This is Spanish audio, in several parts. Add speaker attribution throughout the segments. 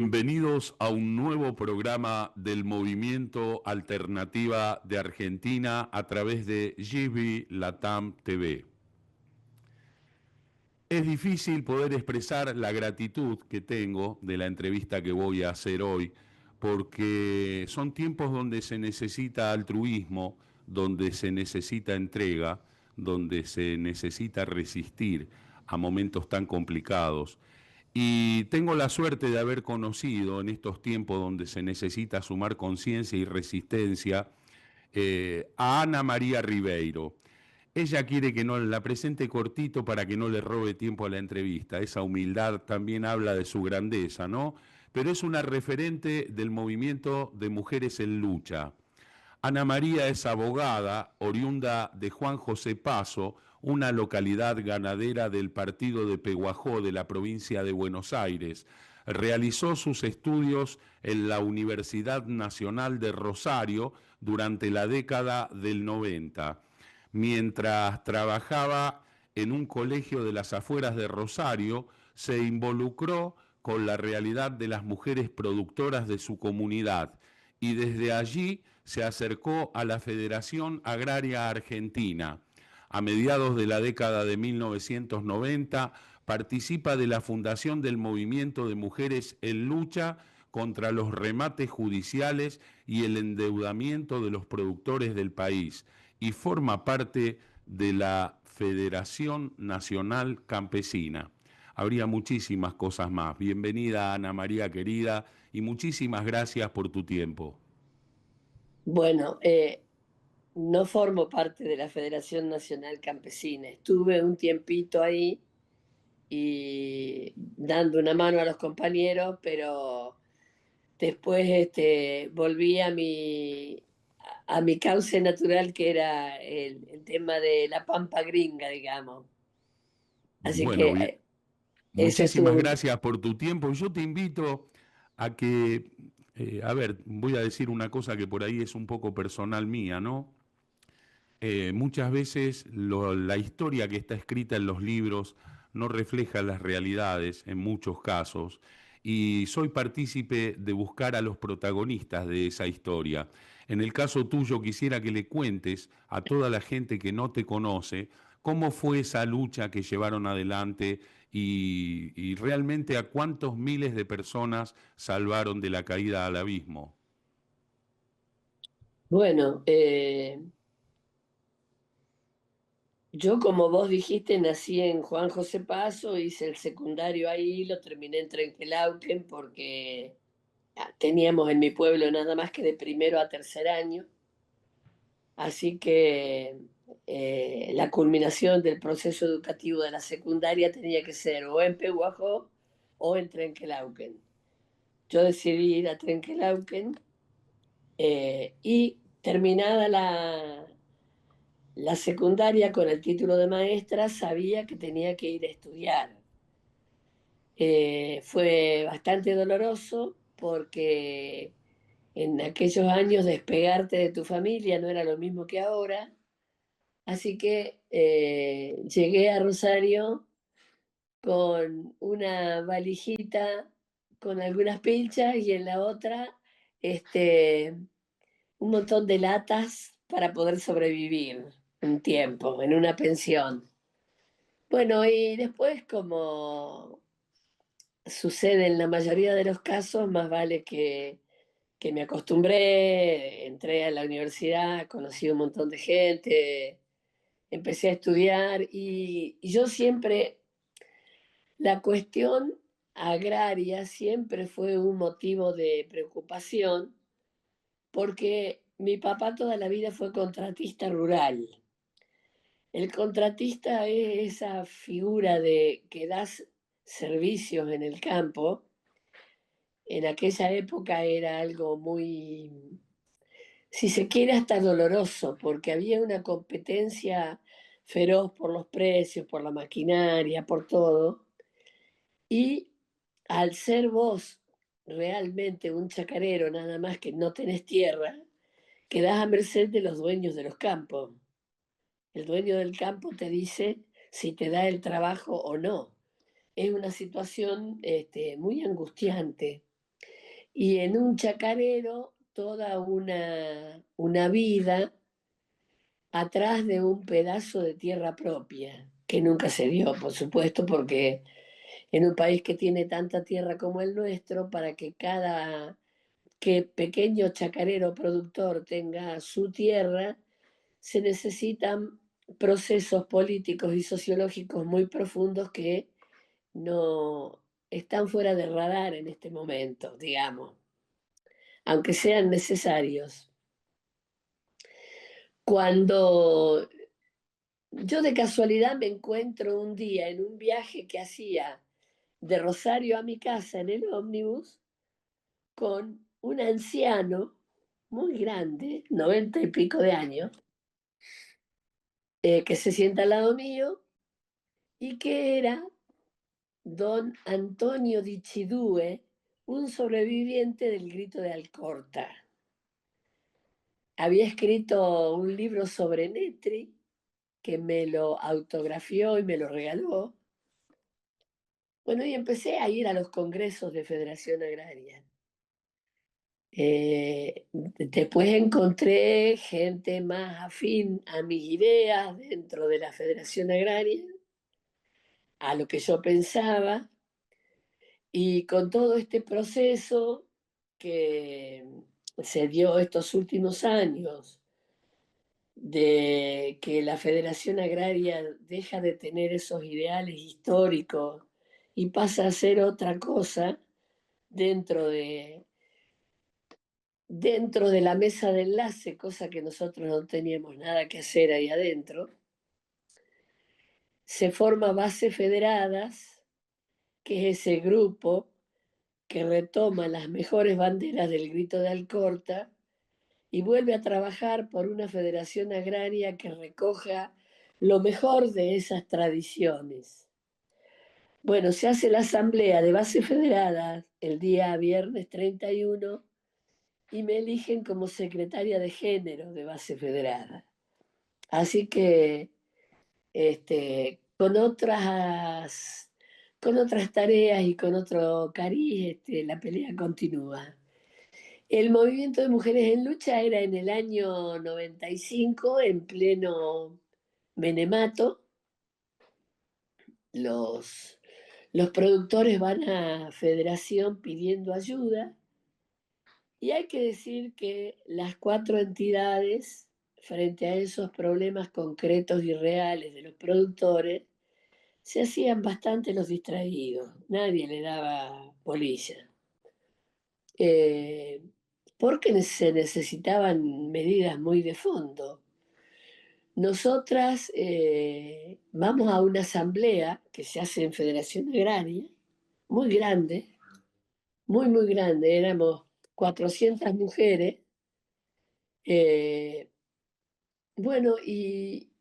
Speaker 1: Bienvenidos a un nuevo programa del Movimiento Alternativa de Argentina a través de GB Latam TV. Es difícil poder expresar la gratitud que tengo de la entrevista que voy a hacer hoy, porque son tiempos donde se necesita altruismo, donde se necesita entrega, donde se necesita resistir a momentos tan complicados. Y tengo la suerte de haber conocido en estos tiempos donde se necesita sumar conciencia y resistencia a Ana María Ribeiro. Ella quiere que no la presente cortito para que no le robe tiempo a la entrevista. Esa humildad también habla de su grandeza, ¿no? Pero es una referente del movimiento de mujeres en lucha. Ana María es abogada, oriunda de Juan José Paso, una localidad ganadera del partido de Peguajó de la provincia de Buenos Aires. Realizó sus estudios en la Universidad Nacional de Rosario durante la década del 90. Mientras trabajaba en un colegio de las afueras de Rosario, se involucró con la realidad de las mujeres productoras de su comunidad y desde allí se acercó a la Federación Agraria Argentina. A mediados de la década de 1990 participa de la fundación del Movimiento de Mujeres en Lucha contra los remates judiciales y el endeudamiento de los productores del país y forma parte de la Federación Nacional Campesina. Habría muchísimas cosas más. Bienvenida, Ana María querida, y muchísimas gracias por tu tiempo.
Speaker 2: Bueno, no formo parte de la Federación Nacional Campesina. Estuve un tiempito ahí y dando una mano a los compañeros, pero después volví a mi cauce natural, que era el tema de la pampa gringa, digamos. Así
Speaker 1: Bueno,
Speaker 2: que eso estuvo
Speaker 1: muchísimas
Speaker 2: un tiempo.
Speaker 1: gracias por tu tiempo. Yo te invito a que, a ver, voy a decir una cosa que por ahí es un poco personal mía, ¿no? Muchas veces la historia que está escrita en los libros no refleja las realidades en muchos casos y soy partícipe de buscar a los protagonistas de esa historia. En el caso tuyo quisiera que le cuentes a toda la gente que no te conoce cómo fue esa lucha que llevaron adelante y realmente a cuántos miles de personas salvaron de la caída al abismo.
Speaker 2: Bueno, yo, como vos dijiste, nací en Juan José Paso, hice el secundario ahí, lo terminé en Trenquelauquen porque teníamos en mi pueblo nada más que de primero a tercer año, así que la culminación del proceso educativo de la secundaria tenía que ser o en Pehuajó o en Trenquelauquen. Yo decidí ir a Trenquelauquen y terminada la secundaria con el título de maestra, sabía que tenía que ir a estudiar. Fue bastante doloroso porque en aquellos años despegarte de tu familia no era lo mismo que ahora. Así que llegué a Rosario con una valijita con algunas pilchas y en la otra este, un montón de latas para poder sobrevivir un tiempo en una pensión. Bueno, y después, como sucede en la mayoría de los casos, más vale que me acostumbré, entré a la universidad, conocí un montón de gente, empecé a estudiar y yo siempre, la cuestión agraria siempre fue un motivo de preocupación porque mi papá toda la vida fue contratista rural. El contratista es esa figura de que das servicios en el campo. En aquella época era algo muy, si se quiere, hasta doloroso, porque había una competencia feroz por los precios, por la maquinaria, por todo. Y al ser vos realmente un chacarero, nada más que no tenés tierra, quedás a merced de los dueños de los campos. El dueño del campo te dice si te da el trabajo o no. Es una situación muy angustiante. y en un chacarero toda una vida atrás de un pedazo de tierra propia, que nunca se dio, por supuesto, porque en un país que tiene tanta tierra como el nuestro, para que cada que pequeño chacarero productor tenga su tierra, se necesitan procesos políticos y sociológicos muy profundos que no están fuera de radar en este momento, digamos, aunque sean necesarios. Cuando yo de casualidad me encuentro un día en un viaje que hacía de Rosario a mi casa en el ómnibus con un anciano muy grande, 90 y pico de años, que se sienta al lado mío y que era don Antonio Di Cidue, un sobreviviente del grito de Alcorta. Había escrito un libro sobre Netri, que me lo autografió y me lo regaló. Bueno, y empecé a ir a los congresos de Federación Agraria. Después encontré gente más afín a mis ideas dentro de la Federación Agraria, a lo que yo pensaba, y con todo este proceso que se dio estos últimos años, de que la Federación Agraria deja de tener esos ideales históricos y pasa a ser otra cosa dentro dentro de la mesa de enlace, cosa que nosotros no teníamos nada que hacer ahí adentro, se forma Bases Federadas, que es ese grupo que retoma las mejores banderas del grito de Alcorta y vuelve a trabajar por una federación agraria que recoja lo mejor de esas tradiciones. Bueno, se hace la asamblea de Bases Federadas el día viernes 31 y me eligen como secretaria de género de Base Federada. Así que con otras tareas y con otro cariz, la pelea continúa. El movimiento de mujeres en lucha era en el año 95, en pleno menemato. Los, los productores van a Federación pidiendo ayuda y hay que decir que las cuatro entidades, frente a esos problemas concretos y reales de los productores, se hacían bastante los distraídos, nadie le daba bolilla, eh, porque se necesitaban medidas muy de fondo. Nosotras vamos a una asamblea que se hace en Federación Agraria, muy grande, muy grande, éramos 400 mujeres. eh, bueno, y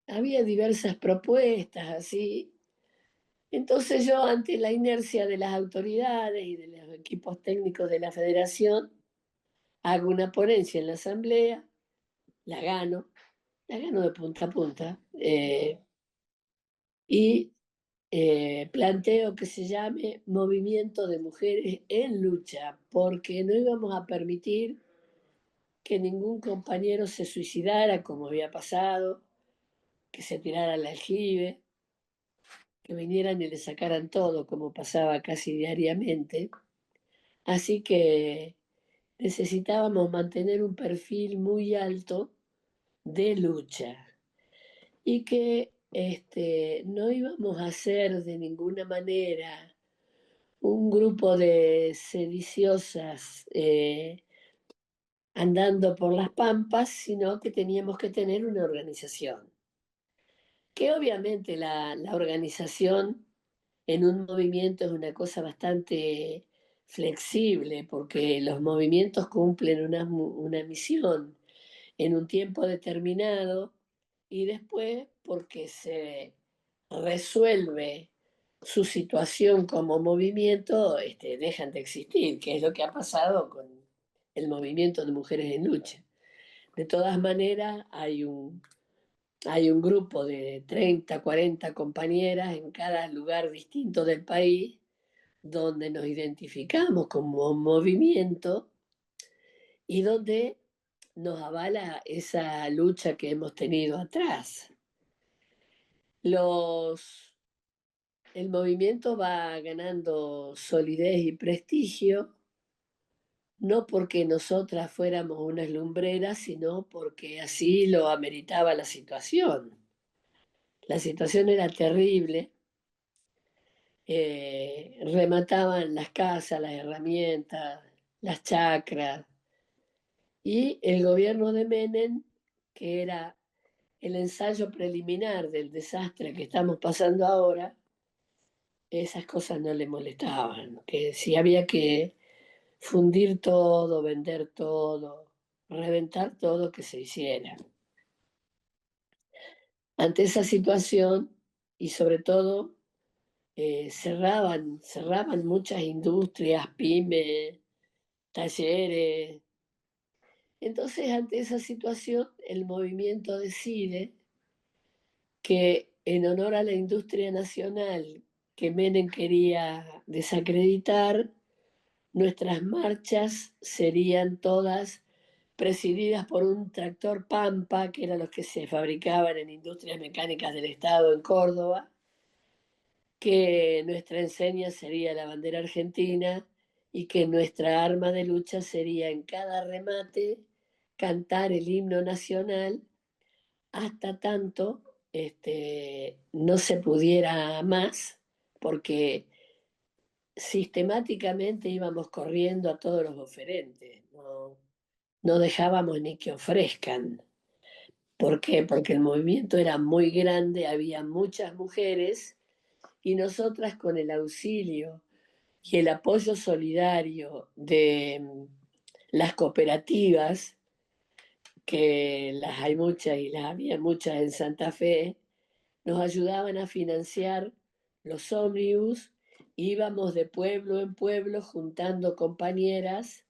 Speaker 2: había diversas propuestas así. Entonces yo, ante la inercia de las autoridades y de los equipos técnicos de la federación, hago una ponencia en la asamblea, la gano, la gano de punta a punta, y planteo que se llame Movimiento de Mujeres en Lucha, porque no íbamos a permitir que ningún compañero se suicidara como había pasado, que se tirara al aljibe, que vinieran y le sacaran todo como pasaba casi diariamente. Así que necesitábamos mantener un perfil muy alto de lucha y que no íbamos a ser de ninguna manera un grupo de sediciosas andando por las pampas, sino que teníamos que tener una organización. Que obviamente la organización en un movimiento es una cosa bastante flexible, porque los movimientos cumplen una misión en un tiempo determinado y después, porque se resuelve su situación como movimiento, dejan de existir, que es lo que ha pasado con el movimiento de mujeres en lucha. De todas maneras, hay un grupo de 30, 40 compañeras en cada lugar distinto del país, donde nos identificamos como movimiento y donde nos avala esa lucha que hemos tenido atrás. Los, el movimiento va ganando solidez y prestigio, no porque nosotras fuéramos unas lumbreras, sino porque así lo ameritaba la situación. La situación era terrible, remataban las casas, las herramientas, las chacras, y el gobierno de Menem, que era el ensayo preliminar del desastre que estamos pasando ahora, esas cosas no le molestaban, que si había que fundir todo, vender todo, reventar todo, que se hiciera. Ante esa situación, y sobre todo, cerraban muchas industrias, pymes, talleres. Entonces, ante esa situación, el movimiento decide que en honor a la industria nacional que Menem quería desacreditar, nuestras marchas serían todas presididas por un tractor Pampa, que eran los que se fabricaban en Industrias Mecánicas del Estado en Córdoba, que nuestra enseña sería la bandera argentina y que nuestra arma de lucha sería en cada remate cantar el himno nacional hasta tanto no se pudiera más, porque sistemáticamente íbamos corriendo a todos los oferentes, no dejábamos ni que ofrezcan. ¿Por qué? Porque el movimiento era muy grande, había muchas mujeres y nosotras con el auxilio y el apoyo solidario de las cooperativas, que las hay muchas y las había muchas en Santa Fe, nos ayudaban a financiar los ómnibus, íbamos de pueblo en pueblo juntando compañeras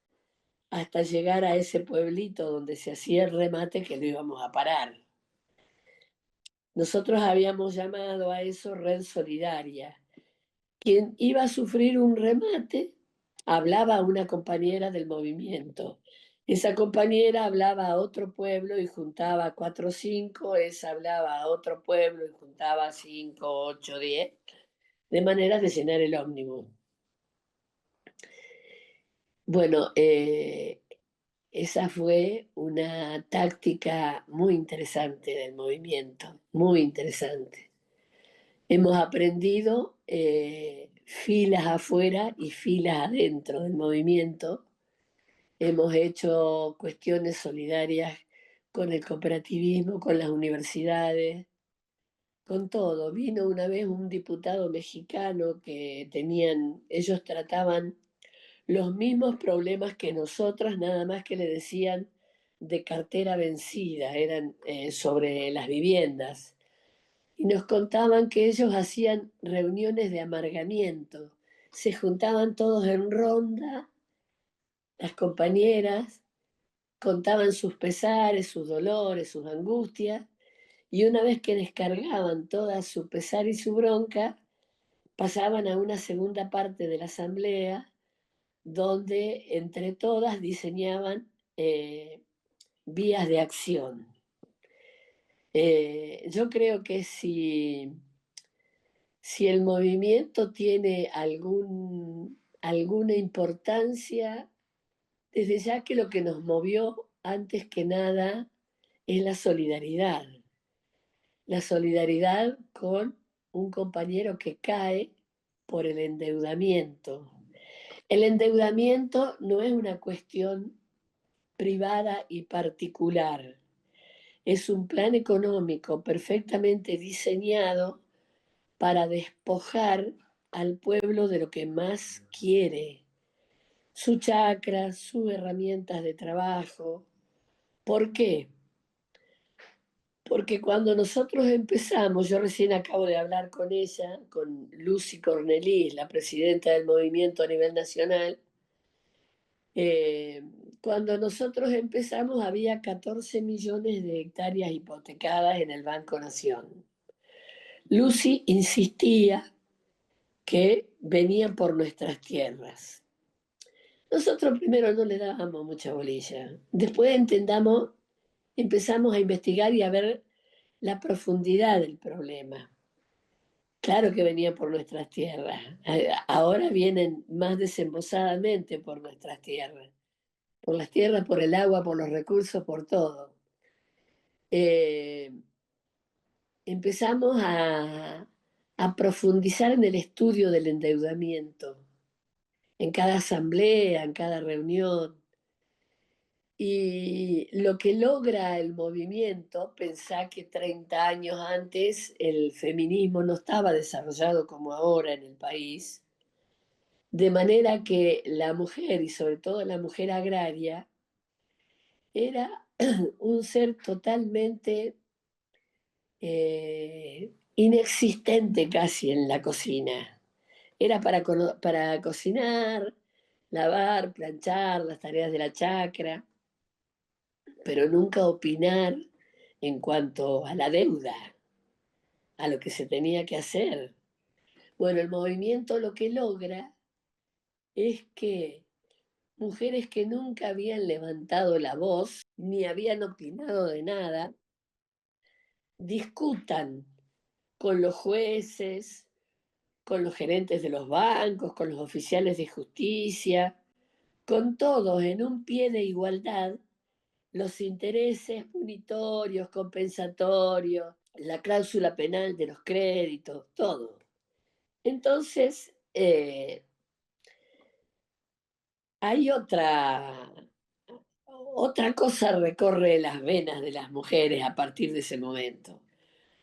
Speaker 2: hasta llegar a ese pueblito donde se hacía el remate que lo íbamos a parar. Nosotros habíamos llamado a eso Red Solidaria. Quien iba a sufrir un remate hablaba a una compañera del movimiento. Esa compañera hablaba a otro pueblo y juntaba 4 o 5, esa hablaba a otro pueblo y juntaba 5, 8, 10, de manera de llenar el ómnibus. Bueno, esa fue una táctica muy interesante del movimiento, muy interesante. Hemos aprendido filas afuera y filas adentro del movimiento. Hemos hecho cuestiones solidarias con el cooperativismo, con las universidades, con todo. Vino una vez un diputado mexicano que ellos trataban los mismos problemas que nosotras, nada más que le decían de cartera vencida, eran sobre las viviendas. Y nos contaban que ellos hacían reuniones de amargamiento. Se juntaban todos en ronda, las compañeras, contaban sus pesares, sus dolores, sus angustias, y una vez que descargaban toda su pesar y su bronca, pasaban a una segunda parte de la asamblea donde entre todas diseñaban vías de acción. Yo creo que si el movimiento tiene alguna importancia, desde ya que lo que nos movió antes que nada es la solidaridad con un compañero que cae por el endeudamiento. El endeudamiento no es una cuestión privada y particular, es un plan económico perfectamente diseñado para despojar al pueblo de lo que más quiere, su chacra, sus herramientas de trabajo. ¿Por qué? Porque cuando nosotros empezamos, yo recién acabo de hablar con ella, con Lucy Cornelis, la presidenta del movimiento a nivel nacional, cuando nosotros empezamos había 14 millones de hectáreas hipotecadas en el Banco Nación. Lucy insistía que venían por nuestras tierras. Nosotros primero no le dábamos mucha bolilla. Después empezamos a investigar y a ver la profundidad del problema. Claro que venían por nuestras tierras. Ahora vienen más desembosadamente por nuestras tierras. Por las tierras, por el agua, por los recursos, por todo. Eh, empezamos a profundizar en el estudio del endeudamiento, en cada asamblea, en cada reunión. Y lo que logra el movimiento, pensá que 30 años antes el feminismo no estaba desarrollado como ahora en el país, de manera que la mujer, y sobre todo la mujer agraria, era un ser totalmente inexistente casi en la cocina. Era para cocinar, lavar, planchar, las tareas de la chacra, pero nunca opinar en cuanto a la deuda, a lo que se tenía que hacer. Bueno, el movimiento lo que logra es que mujeres que nunca habían levantado la voz ni habían opinado de nada, discutan con los jueces, con los gerentes de los bancos, con los oficiales de justicia, con todos en un pie de igualdad, los intereses punitorios, compensatorios, la cláusula penal de los créditos, todo. Entonces, hay otra cosa recorre las venas de las mujeres a partir de ese momento,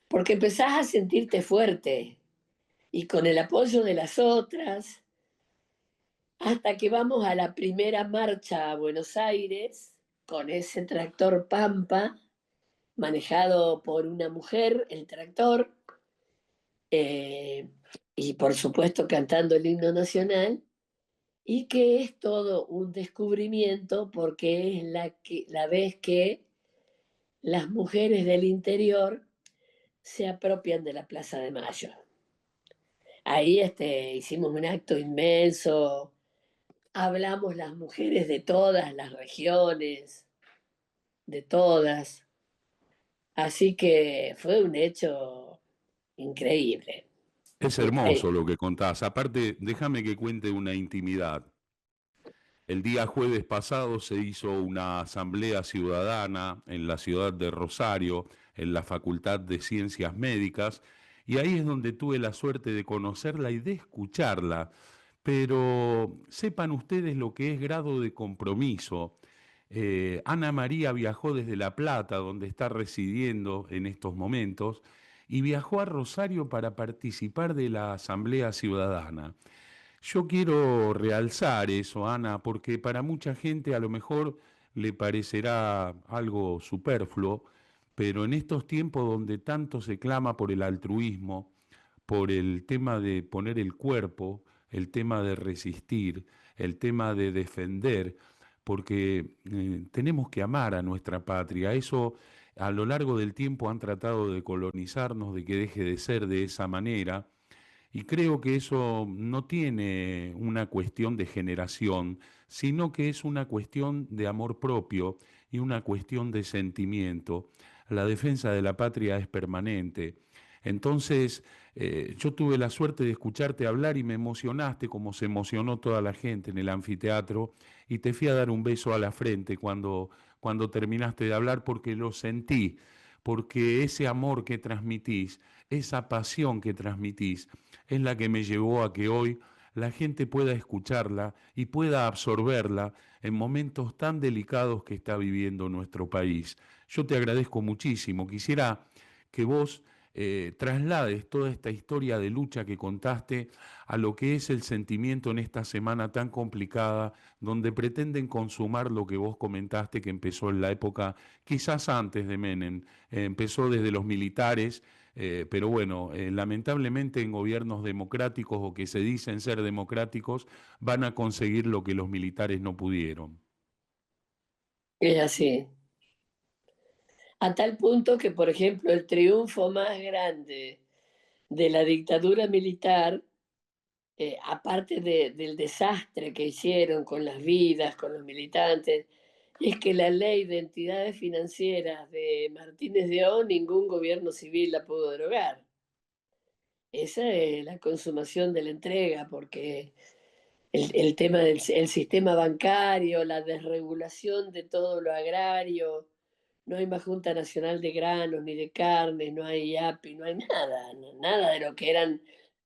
Speaker 2: porque empezás a sentirte fuerte y con el apoyo de las otras, hasta que vamos a la primera marcha a Buenos Aires con ese tractor Pampa, manejado por una mujer, el tractor, eh, y por supuesto cantando el himno nacional, y que es todo un descubrimiento porque es la vez que las mujeres del interior se apropian de la Plaza de Mayo. Ahí hicimos un acto inmenso, hablamos las mujeres de todas las regiones, de todas, así que fue un hecho increíble.
Speaker 1: Es hermoso lo que contás. Aparte, déjame que cuente una intimidad. El día jueves pasado se hizo una asamblea ciudadana en la ciudad de Rosario, en la Facultad de Ciencias Médicas, y ahí es donde tuve la suerte de conocerla y de escucharla. Pero sepan ustedes lo que es grado de compromiso. Ana María viajó desde La Plata, donde está residiendo en estos momentos, y viajó a Rosario para participar de la Asamblea Ciudadana. Yo quiero realzar eso, Ana, porque para mucha gente a lo mejor le parecerá algo superfluo, pero en estos tiempos donde tanto se clama por el altruismo, por el tema de poner el cuerpo, el tema de resistir, el tema de defender, porque tenemos que amar a nuestra patria. Eso a lo largo del tiempo han tratado de colonizarnos, de que deje de ser de esa manera y creo que eso no tiene una cuestión de generación, sino que es una cuestión de amor propio y una cuestión de sentimiento. La defensa de la patria es permanente. Entonces, yo tuve la suerte de escucharte hablar y me emocionaste como se emocionó toda la gente en el anfiteatro y te fui a dar un beso a la frente cuando terminaste de hablar porque lo sentí, porque ese amor que transmitís, esa pasión que transmitís, es la que me llevó a que hoy la gente pueda escucharla y pueda absorberla en momentos tan delicados que está viviendo nuestro país. Yo te agradezco muchísimo. Quisiera que vos traslades toda esta historia de lucha que contaste a lo que es el sentimiento en esta semana tan complicada, donde pretenden consumar lo que vos comentaste que empezó en la época, quizás antes de Menem, empezó desde los militares pero bueno, lamentablemente en gobiernos democráticos o que se dicen ser democráticos van a conseguir lo que los militares no pudieron.
Speaker 2: Es así. A tal punto que, por ejemplo, el triunfo más grande de la dictadura militar aparte del desastre que hicieron con las vidas, con los militantes, es que la ley de entidades financieras de Martínez de O ningún gobierno civil la pudo derogar. Esa es la consumación de la entrega, porque el tema del el sistema bancario, la desregulación de todo lo agrario, no hay más Junta Nacional de Granos ni de Carnes, no hay API, no hay nada, nada de lo que eran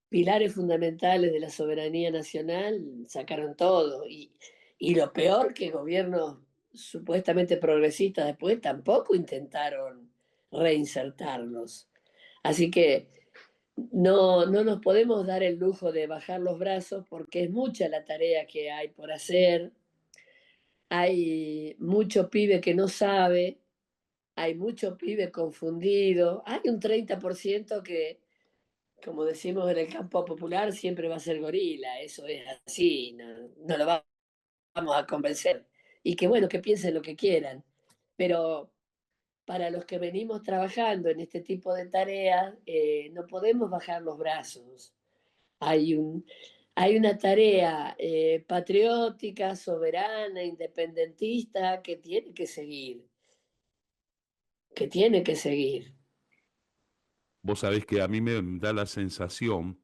Speaker 2: pilares fundamentales de la soberanía nacional, sacaron todo. Y lo peor que gobiernos supuestamente progresistas después tampoco intentaron reinsertarlos. Así que no nos podemos dar el lujo de bajar los brazos porque es mucha la tarea que hay por hacer. Hay mucho pibe que no sabe, hay mucho pibe confundido, hay un 30% que, como decimos en el campo popular, siempre va a ser gorila, eso es así, no lo vamos a convencer. Y que bueno, que piensen lo que quieran, pero para los que venimos trabajando en este tipo de tareas, no podemos bajar los brazos. Hay, un, hay una tarea patriótica, soberana, independentista que tiene que seguir, que tiene que seguir.
Speaker 1: Vos sabés que a mí me da la sensación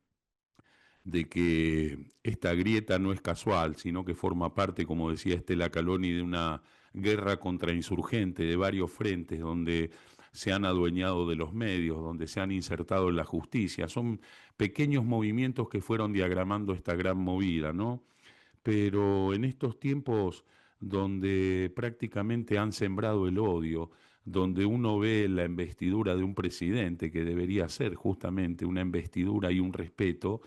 Speaker 1: de que esta grieta no es casual, sino que forma parte, como decía Estela Caloni, de una guerra contra insurgentes de varios frentes donde se han adueñado de los medios, donde se han insertado en la justicia. Son pequeños movimientos que fueron diagramando esta gran movida, ¿no? Pero en estos tiempos donde prácticamente han sembrado el odio, donde uno ve la investidura de un presidente que debería ser justamente una investidura y un respeto,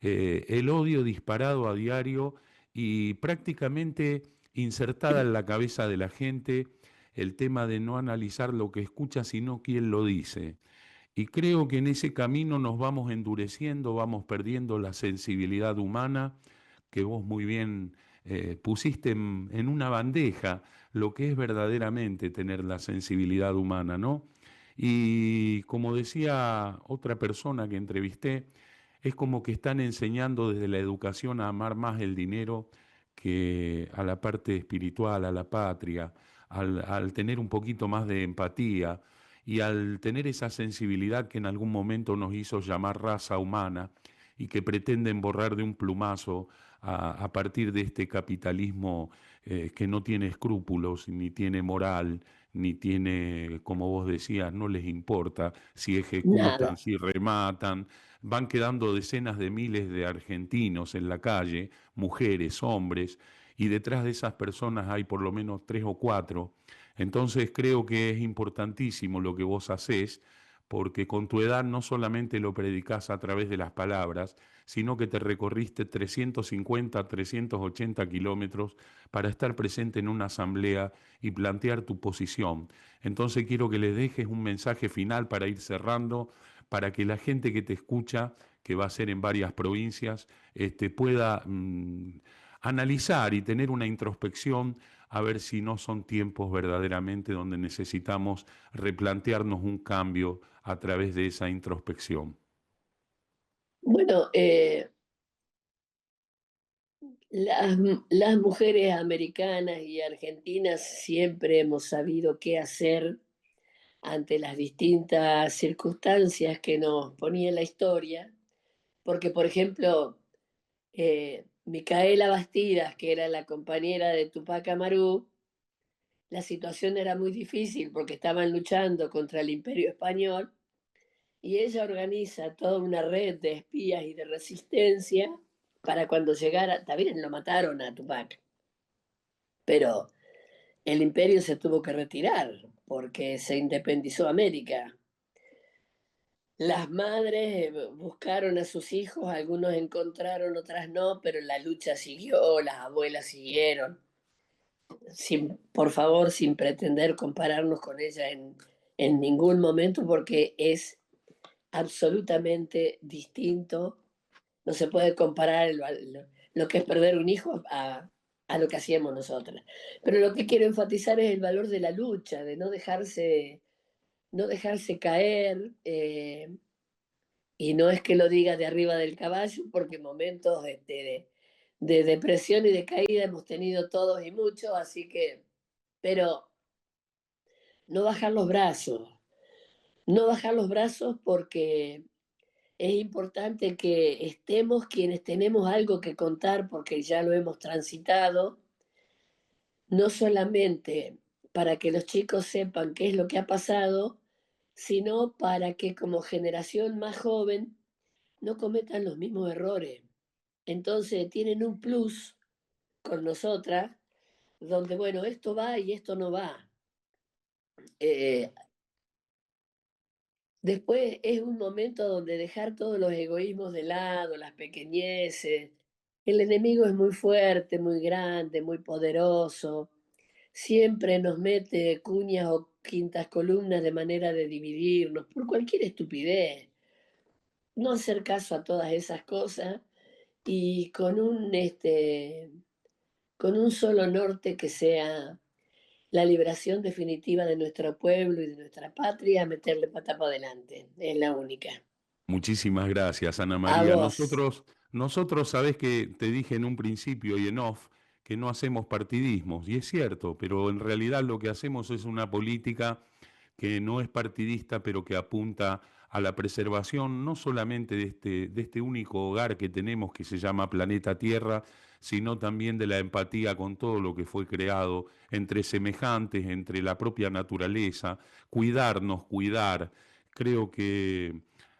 Speaker 1: el odio disparado a diario y prácticamente insertada en la cabeza de la gente el tema de no analizar lo que escucha, sino quién lo dice. Y creo que en ese camino nos vamos endureciendo, vamos perdiendo la sensibilidad humana que vos muy bien pusiste en una bandeja lo que es verdaderamente tener la sensibilidad humana, ¿no? Y como decía otra persona que entrevisté, es como que están enseñando desde la educación a amar más el dinero que a la parte espiritual, a la patria, al tener un poquito más de empatía y al tener esa sensibilidad que en algún momento nos hizo llamar raza humana y que pretenden borrar de un plumazo a partir de este capitalismo que no tiene escrúpulos, ni tiene moral, ni tiene, como vos decías, no les importa si ejecutan,
Speaker 2: Nada.
Speaker 1: si rematan. Van quedando decenas de miles de argentinos en la calle, mujeres, hombres, y detrás de esas personas hay por lo menos tres o cuatro. Entonces creo que es importantísimo lo que vos hacés, porque con tu edad no solamente lo predicás a través de las palabras, sino que te recorriste 350, 380 kilómetros para estar presente en una asamblea y plantear tu posición. Entonces quiero que le dejes un mensaje final para ir cerrando, para que la gente que te escucha, que va a ser en varias provincias, pueda analizar y tener una introspección a ver si no son tiempos verdaderamente donde necesitamos replantearnos un cambio a través de esa introspección.
Speaker 2: Bueno, las, las mujeres americanas y argentinas siempre hemos sabido qué hacer ante las distintas circunstancias que nos ponía la historia, porque, por ejemplo, Micaela Bastidas, que era la compañera de Tupac Amaru, la situación era muy difícil porque estaban luchando contra el Imperio Español y ella organiza toda una red de espías y de resistencia para cuando llegara, está bien, lo mataron a Tupac, pero el imperio se tuvo que retirar porque se independizó América. Las madres buscaron a sus hijos, algunos encontraron, otras no, pero la lucha siguió, las abuelas siguieron, sin, por favor, sin pretender compararnos con ella en ningún momento, porque es absolutamente distinto. No se puede comparar lo que es perder un hijo a lo que hacíamos nosotras. Pero lo que quiero enfatizar es el valor de la lucha, de no dejarse caer. Y no es que lo diga de arriba del caballo, porque momentos de depresión y de caída hemos tenido todos y muchos, así que, pero no bajar los brazos, no bajar los brazos porque es importante que estemos quienes tenemos algo que contar porque ya lo hemos transitado, no solamente para que los chicos sepan qué es lo que ha pasado, sino para que como generación más joven no cometan los mismos errores. Entonces tienen un plus con nosotras, donde, bueno, esto va y esto no va. Eh, Después es un momento donde dejar todos los egoísmos de lado, las pequeñeces. El enemigo es muy fuerte, muy grande, muy poderoso. Siempre nos mete cuñas o quintas columnas de manera de dividirnos por cualquier estupidez. No hacer caso a todas esas cosas y con un solo norte que sea la liberación definitiva de nuestro pueblo y de nuestra patria, meterle pata para adelante. Es la única.
Speaker 1: Muchísimas gracias, Ana
Speaker 2: A
Speaker 1: María.
Speaker 2: vos.
Speaker 1: Nosotros, sabés que te dije en un principio y en off que no hacemos partidismos, y es cierto, pero en realidad lo que hacemos es una política que no es partidista, pero que apunta a la preservación no solamente de este único hogar que tenemos que se llama planeta Tierra, sino también de la empatía con todo lo que fue creado entre semejantes, entre la propia naturaleza, cuidarnos, cuidar. Creo que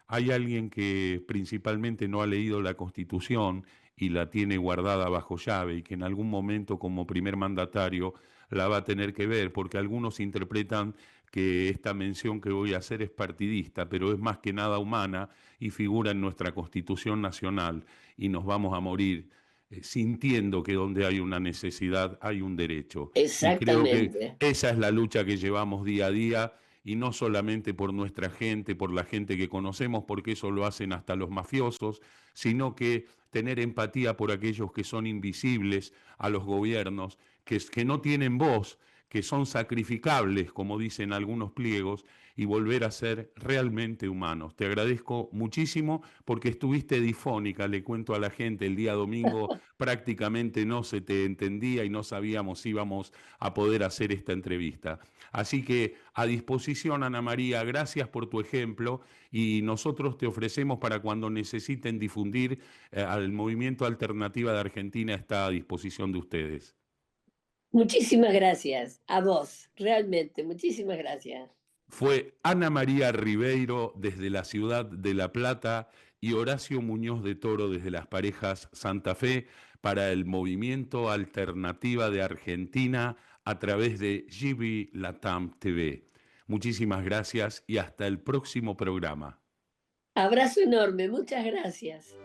Speaker 1: hay alguien que principalmente no ha leído la Constitución y la tiene guardada bajo llave y que en algún momento como primer mandatario la va a tener que ver, porque algunos interpretan que esta mención que voy a hacer es partidista, pero es más que nada humana y figura en nuestra Constitución Nacional y nos vamos a morir sintiendo que donde hay una necesidad hay un derecho. Y creo que
Speaker 2: Exactamente.
Speaker 1: esa es la lucha que llevamos día a día y no solamente por nuestra gente, por la gente que conocemos, porque eso lo hacen hasta los mafiosos, sino que tener empatía por aquellos que son invisibles a los gobiernos, que no tienen voz, que son sacrificables, como dicen algunos pliegos, y volver a ser realmente humanos. Te agradezco muchísimo porque estuviste difónica, le cuento a la gente, el día domingo prácticamente no se te entendía y no sabíamos si íbamos a poder hacer esta entrevista. Así que a disposición, Ana María, gracias por tu ejemplo y nosotros te ofrecemos para cuando necesiten difundir al movimiento Alternativa de Argentina está a disposición de ustedes.
Speaker 2: Muchísimas gracias. A vos, realmente, muchísimas gracias.
Speaker 1: Fue Ana María Ribeiro desde la ciudad de La Plata y Horacio Muñoz de Toro desde las Parejas Santa Fe para el movimiento Alternativa de Argentina a través de GB Latam TV. Muchísimas gracias y hasta el próximo programa.
Speaker 2: Abrazo enorme, muchas gracias.